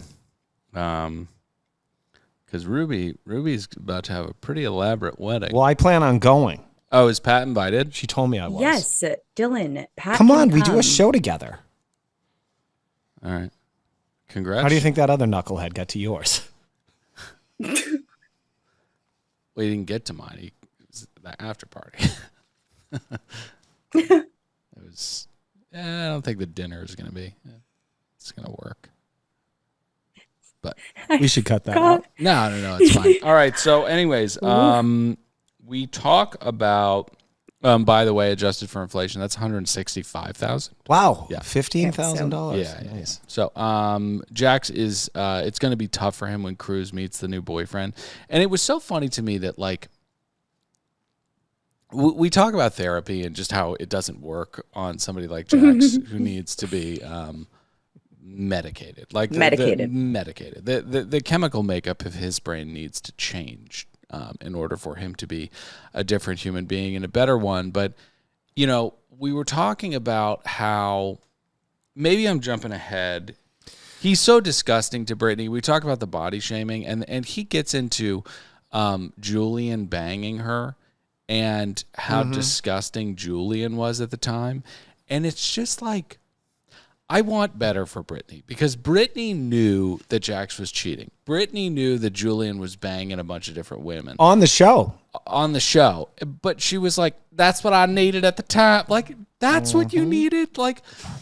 Because Ruby's about to have a pretty elaborate wedding. Well, I plan on going. Oh, is Pat invited? She told me I was. Yes, Dylan, Pat. Come on, we do a show together. All right. Congrats. How do you think that other knucklehead got to yours? Well, he didn't get to mine. It was the after party. It was. I don't think the dinner is going to be. It's going to work. But we should cut that out. No, it's fine. All right. So, anyways, we talk about. By the way, adjusted for inflation, that's $165,000. Wow. Yeah. $15,000. Yeah. Nice. So, Jax is. It's going to be tough for him when Cruz meets the new boyfriend, and it was so funny to me that like. We talk about therapy and just how it doesn't work on somebody like Jax who needs to be medicated. Like medicated. The chemical makeup of his brain needs to change in order for him to be a different human being and a better one. But, we were talking about how maybe I'm jumping ahead. He's so disgusting to Brittany. We talk about the body shaming and he gets into Julian banging her and how disgusting Julian was at the time. And it's just like, I want better for Brittany because Brittany knew that Jax was cheating. Brittany knew that Julian was banging a bunch of different women. On the show. But she was like, that's what I needed at the time. Like, that's what you needed. Like,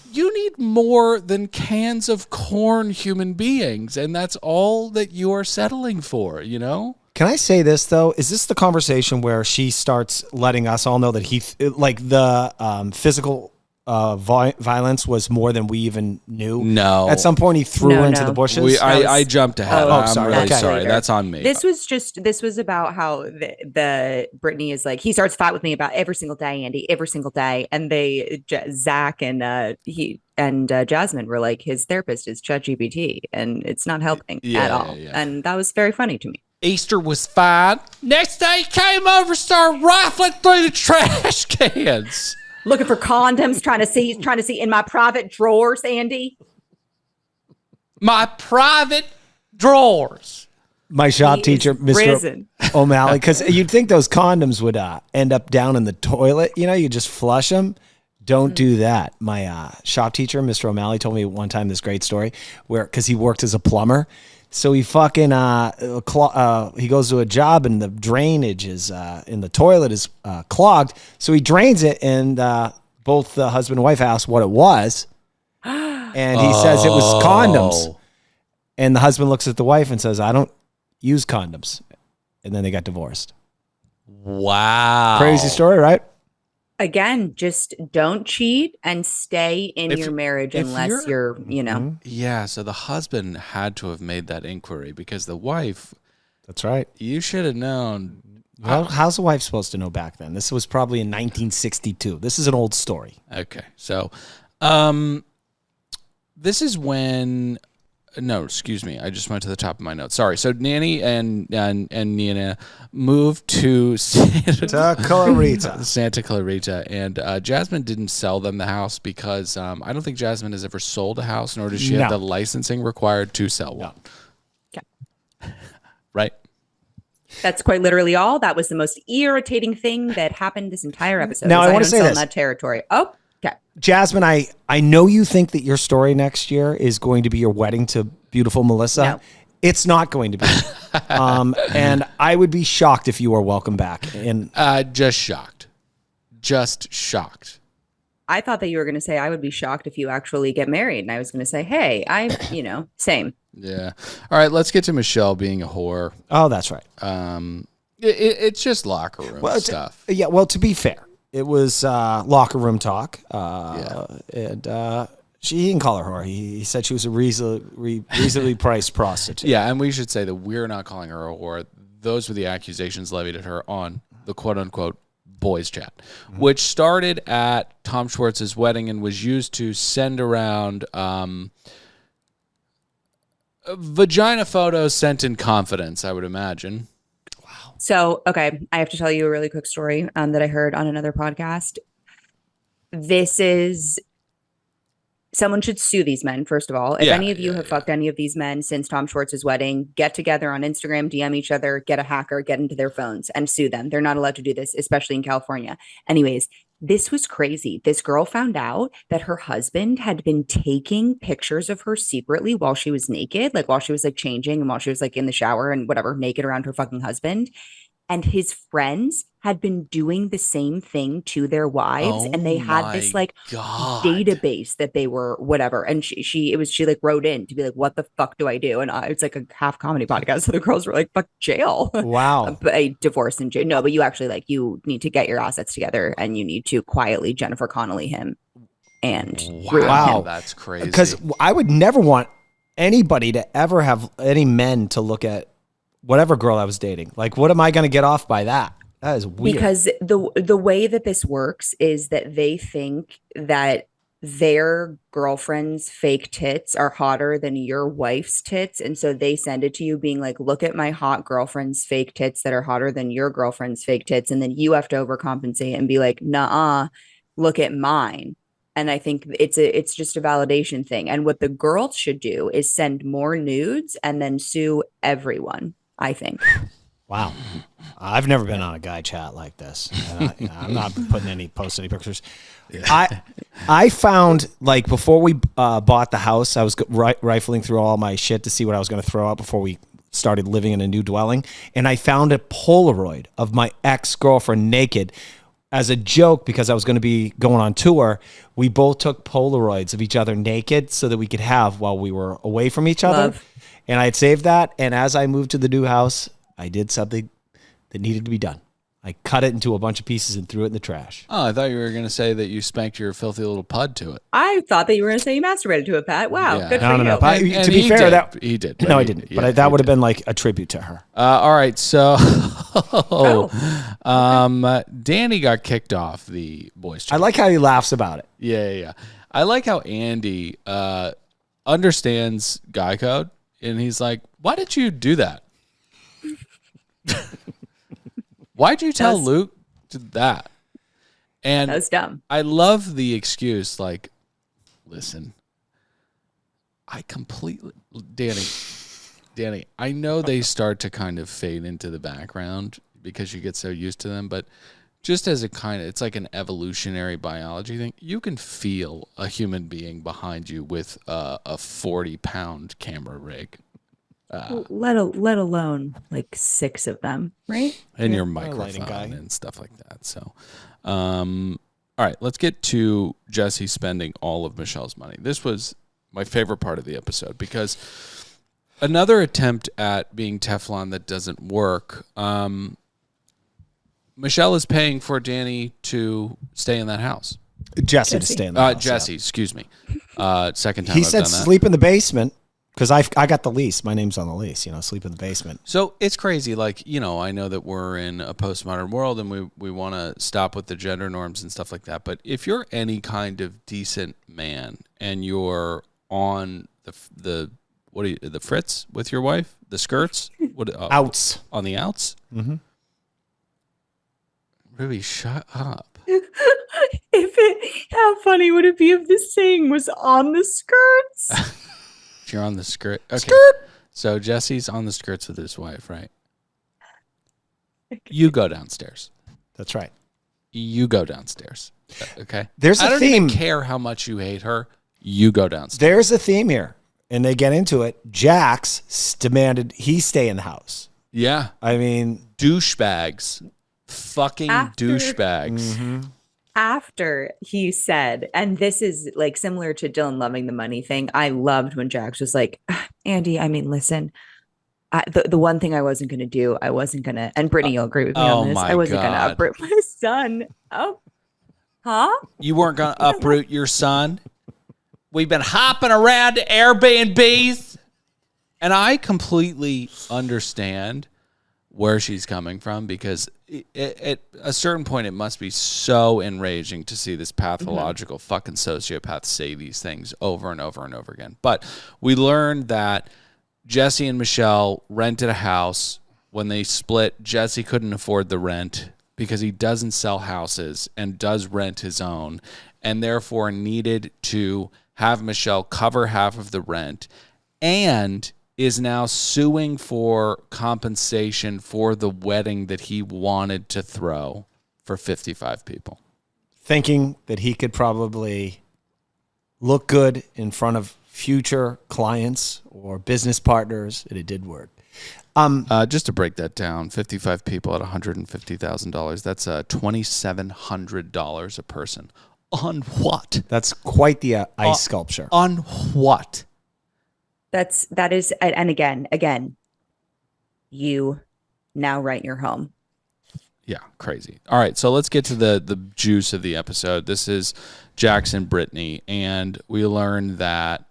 you need more than cans of corn human beings. And that's all that you are settling for, Can I say this, though? Is this the conversation where she starts letting us all know that the physical violence was more than we even knew? No. At some point, he threw her into the bushes? I jumped ahead. I'm sorry. really Okay. sorry. That's on me. This was about how the Brittany is like, he starts fight with me about every single day, Andy, every single day. And Zach and Jasmine were like, his therapist is ChatGPT and it's not helping at all. Yeah. And that was very funny to me. Easter was fine. Next day, he came over, started rifling through the trash cans. Looking for condoms, trying to see in my private drawers, Andy. My private drawers. My shop teacher, Mr. O'Malley, because you'd think those condoms would end up down in the toilet. You just flush them. Don't do that. My shop teacher, Mr. O'Malley, told me one time this great story because he worked as a plumber. So he fucking he goes to a job and the drainage is in the toilet is clogged. So he drains it and both the husband and wife asked what it was, and he says it was condoms. And the husband looks at the wife and says, "I don't use condoms," and then they got divorced. Wow, crazy story, right? Again, just don't cheat and stay in your marriage unless you're. Yeah, so the husband had to have made that inquiry because the wife. That's right. You should have known. How's the wife supposed to know back then? This was probably in 1962. This is an old story. Okay, so this is when. No, excuse me. I just went to the top of my notes. Sorry. So Nanny and Nina moved to Santa Clarita, and Jasmine didn't sell them the house because I don't think Jasmine has ever sold a house, nor does she have the licensing required to sell one. Okay. Right. That's quite literally all. That was the most irritating thing that happened this entire episode. Now I want to say this. In that territory. Oh. Okay. Jasmine, I know you think that your story next year is going to be your wedding to beautiful Melissa. No. It's not going to be. And I would be shocked if you were welcome back. And just shocked. I thought that you were going to say, I would be shocked if you actually get married. And I was going to say, hey, same. Yeah. All right, let's get to Michelle being a whore. Oh, that's right. It's just locker room stuff. Yeah, well, to be fair, it was locker room talk. And he didn't call her whore. He said she was a reasonably priced prostitute. Yeah, and we should say that we're not calling her a whore. Those were the accusations levied at her on the quote-unquote boys chat, which started at Tom Schwartz's wedding and was used to send around vagina photos sent in confidence, I would imagine. Wow. So, okay, I have to tell you a really quick story that I heard on another podcast. Someone should sue these men, first of all. If any of you have fucked any of these men since Tom Schwartz's wedding, get together on Instagram, DM each other, get a hacker, get into their phones and sue them. They're not allowed to do this, especially in California. Anyways, this was crazy. This girl found out that her husband had been taking pictures of her secretly while she was naked, like while she was like changing and while she was like in the shower and whatever, naked around her fucking husband. And his friends had been doing the same thing to their wives, and they had this like database that they were whatever. And she like wrote in to be like, "What the fuck do I do?" And it's like a half comedy podcast, so the girls were like, "Fuck jail." Wow, a divorce in jail. No, but you actually like you need to get your assets together, and you need to quietly Jennifer Connelly him. And wow, that's crazy. Because I would never want anybody to ever have any men to look at whatever girl I was dating. Like, what am I going to get off by that? That is weird. Because the way that this works is that they think that their girlfriend's fake tits are hotter than your wife's tits. And so they send it to you being like, look at my hot girlfriend's fake tits that are hotter than your girlfriend's fake tits. And then you have to overcompensate and be like, nah, look at mine. And I think it's just a validation thing. And what the girls should do is send more nudes and then sue everyone, I think. Wow. I've never been on a guy chat like this. I'm not posting any pictures. Yeah. I found, like, before we bought the house, I was rifling through all my shit to see what I was going to throw out before we started living in a new dwelling. And I found a Polaroid of my ex-girlfriend naked as a joke because I was going to be going on tour. We both took Polaroids of each other naked so that we could have while we were away from each other. And I had saved that. And as I moved to the new house, I did something that needed to be done. I cut it into a bunch of pieces and threw it in the trash. Oh, I thought you were going to say that you spanked your filthy little pud to it. I thought that you were going to say you masturbated to it, Pat. Wow, good for you. No. To be fair, he did. No, I didn't. But that would have been like a tribute to her. All right, so Danny got kicked off the boys' chat. I like how he laughs about it. Yeah. I like how Andy understands guy code, and he's like, "Why did you do that? Why'd you tell Luke that?" And that's dumb. I love the excuse, like, listen, I completely, Danny, I know they start to kind of fade into the background because you get so used to them, but just as it's like an evolutionary biology thing, you can feel a human being behind you with a 40-pound camera rig. Let alone like 6 of them, right? And your microphone and stuff like that. So, all right, let's get to Jesse spending all of Michelle's money. This was my favorite part of the episode because another attempt at being Teflon that doesn't work. Michelle is paying for Danny to stay in that house. Jesse to stay in the house. Jesse, excuse me. Second time he I've said done that. Sleep in the basement. Because I got the lease. My name's on the lease, sleep in the basement. So it's crazy. Like, I know that we're in a postmodern world and we want to stop with the gender norms and stuff like that. But if you're any kind of decent man and you're on the fritz with your wife, the skirts? Outs. On the outs? Mm-hmm. Ruby, shut up. How funny would it be if this saying was on the skirts? You're on the skirt. Okay. Skirt. So Jesse's on the skirts with his wife, right? You go downstairs. That's right. You go downstairs. Okay. There's a theme. I don't even care how much you hate her. You go downstairs. There's a theme here, and they get into it. Jax demanded he stay in the house. Yeah. I mean, douchebags. Fucking douchebags. Mm-hmm. after he said, and this is like similar to Dylan loving the money thing. I loved when Jax was like, Andy, I mean, listen, the one thing I wasn't going to do, I wasn't going to, and Brittany, you'll agree with me on this. I wasn't going to uproot my son. Oh, huh? You weren't going to uproot your son? We've been hopping around to Airbnbs. And I completely understand where she's coming from, because at a certain point it must be so enraging to see this pathological fucking sociopath say these things over and over and over again. But we learned that Jesse and Michelle rented a house. When they split, Jesse couldn't afford the rent because he doesn't sell houses and does rent his own, and therefore needed to have Michelle cover half of the rent, and is now suing for compensation for the wedding that he wanted to throw for 55 people. Thinking that he could probably look good in front of future clients or business partners, and it did work. Just to break that down, 55 people at $150,000, that's $2,700 a person. On what? That's quite the ice sculpture. On what? That is, and again, you now rent your home. Yeah, crazy. All right, so let's get to the juice of the episode. This is Jackson Brittany, and we learned that,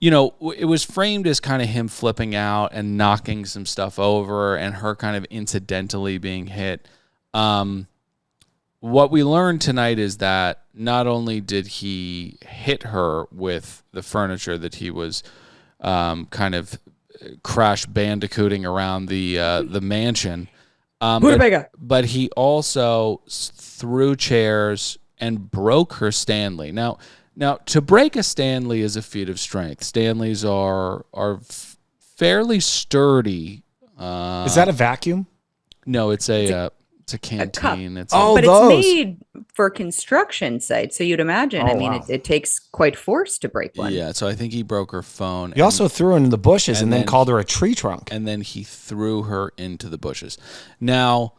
you know, it was framed as kind of him flipping out and knocking some stuff over and her kind of incidentally being hit. What we learned tonight is that not only did he hit her with the furniture that he was kind of crash bandicooting around the mansion, but he also threw chairs and broke her Stanley. Now to break a Stanley is a feat of strength. Stanleys are fairly sturdy. Is that a vacuum? No, it's a canteen. But it's made for construction sites, so you'd imagine. It takes quite force to break one. Yeah, so I think he broke her phone. He also threw her into the bushes and then called her a tree trunk. And then he threw her into the bushes. Now,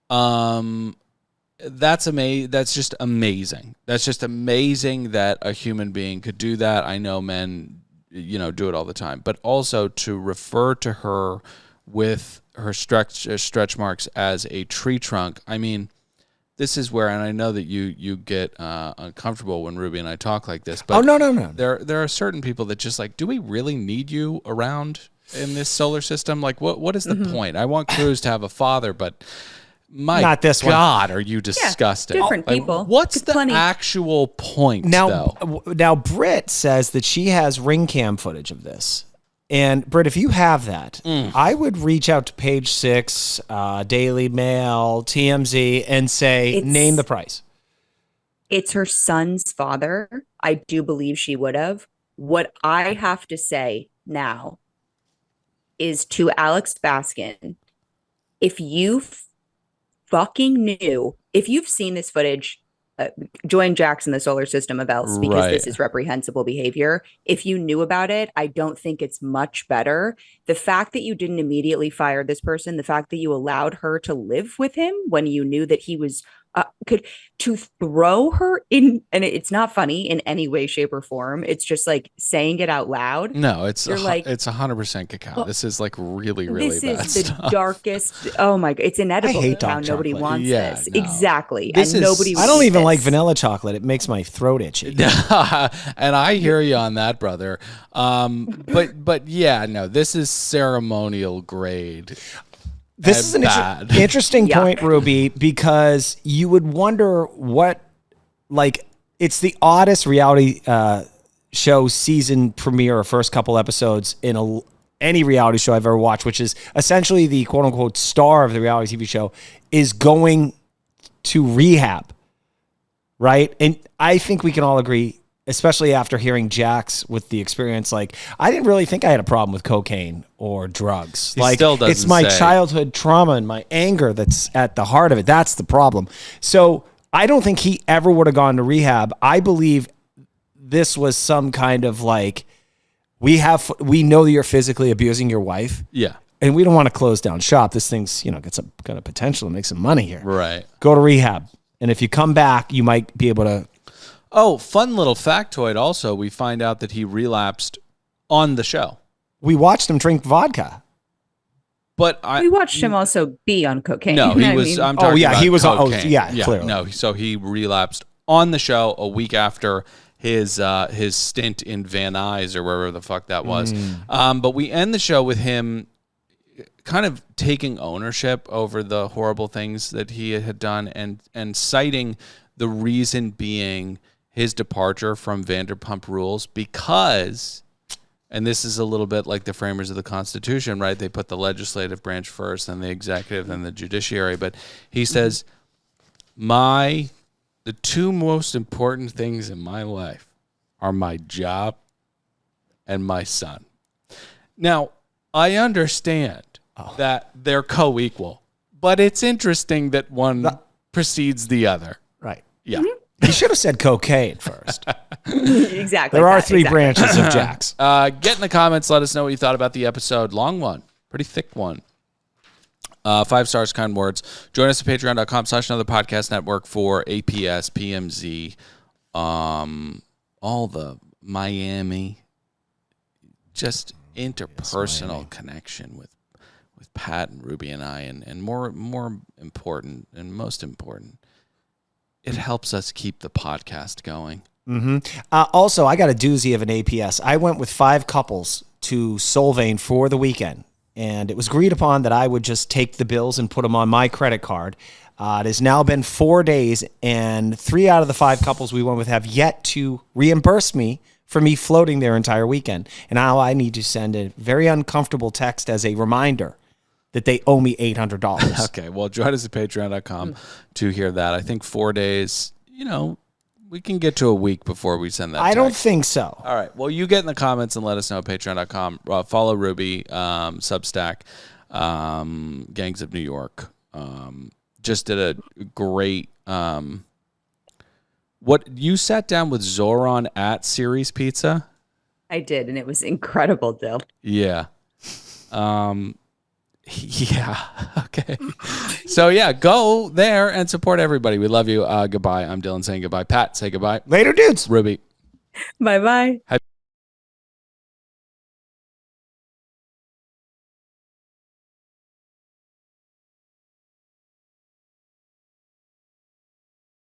that's amazing. That's just amazing. That's just amazing that a human being could do that. I know men, do it all the time. But also to refer to her with her stretch marks as a tree trunk. I mean, this is where, and I know that you get uncomfortable when Ruby and I talk like this. But no. There are certain people that just like, do we really need you around in this solar system? Like, what is the point? I want Cruz to have a father, but my not this God, are you disgusting? Yeah, different people. What's the actual point, though? Now, Britt says that she has ring cam footage of this. And Britt, if you have that, I would reach out to Page 6, Daily Mail, TMZ, and say, name the price. It's her son's father. I do believe she would have. What I have to say now is to Alex Baskin, if you fucking knew, if you've seen this footage, join Jax in the solar system of else, because this is reprehensible behavior. If you knew about it, I don't think it's much better. The fact that you didn't immediately fire this person, the fact that you allowed her to live with him when you knew that he was to throw her in, and it's not funny in any way, shape, or form. It's just like saying it out loud. No, it's 100% cacao. Well, this is like really bad this is the stuff. Darkest. Oh my God, it's inedible. I hate dark Nobody chocolate. wants this. No. Exactly. This and is, nobody. I don't even like vanilla chocolate. It makes my throat itchy. And I hear you on that, brother. But yeah, no, this is ceremonial grade. This is an interesting point, Ruby, because you would wonder what, like, it's the oddest reality show season premiere or first couple episodes in any reality show I've ever watched, which is essentially the quote unquote star of the reality TV show is going to rehab, right? And I think we can all agree, especially after hearing Jax with the experience, like, I didn't really think I had a problem with cocaine or drugs. He like, still doesn't it's my childhood trauma and my anger that's at the heart of it. That's the problem. So I don't think he ever would have gone to rehab. I believe this was some kind of like, we know that you're physically abusing your wife. Yeah. And we don't want to close down shop. This thing's, got a potential to make some money here. Right. Go to rehab. And if you come back, you might be able to. Oh, fun little factoid. Also, we find out that he relapsed on the show. We watched him drink vodka. But we watched him also be on cocaine. No, he was. I'm talking about he was cocaine. on. Yeah, clearly. No, so he relapsed on the show a week after his stint in Van Nuys or wherever the fuck that was. But we end the show with him kind of taking ownership over the horrible things that he had done and citing the reason being his departure from Vanderpump Rules because. And this is a little bit like the framers of the Constitution, right? They put the legislative branch first, then the executive, then the judiciary. But he says, the two most important things in my life are my job and my son. Now, I understand that they're co-equal, but it's interesting that one precedes the other. Right. Yeah. He should have said cocaine first. Exactly. There are three branches of Jack's. Get in the comments. Let us know what you thought about the episode. Long one. Pretty thick one. 5 stars, kind words. Join us at patreon.com/another podcast network for APS, PMZ, all the Miami, just interpersonal connection with Pat and Ruby and I, and more important and most important, it helps us keep the podcast going. Also, I got a doozy of an APS. I went with 5 couples to Solvang for the weekend, and it was agreed upon that I would just take the bills and put them on my credit card. It has now been 4 days, and 3 out of the 5 couples we went with have yet to reimburse me for me floating their entire weekend. And now I need to send a very uncomfortable text as a reminder that they owe me $800. Okay, well, join us at patreon.com to hear that. I think 4 days, we can get to a week before we send that I don't think so. All right. Well, you get in the comments and let us know at patreon.com. Follow Ruby, Substack, Gangs of New York. Just did a great... what you sat down with Zoran at Series Pizza? I did, and it was incredible, Dill. Yeah. Yeah. Okay. So, yeah, go there and support everybody. We love you. Goodbye. I'm Dylan saying goodbye. Pat, say goodbye. Later, dudes. Ruby. Bye-bye.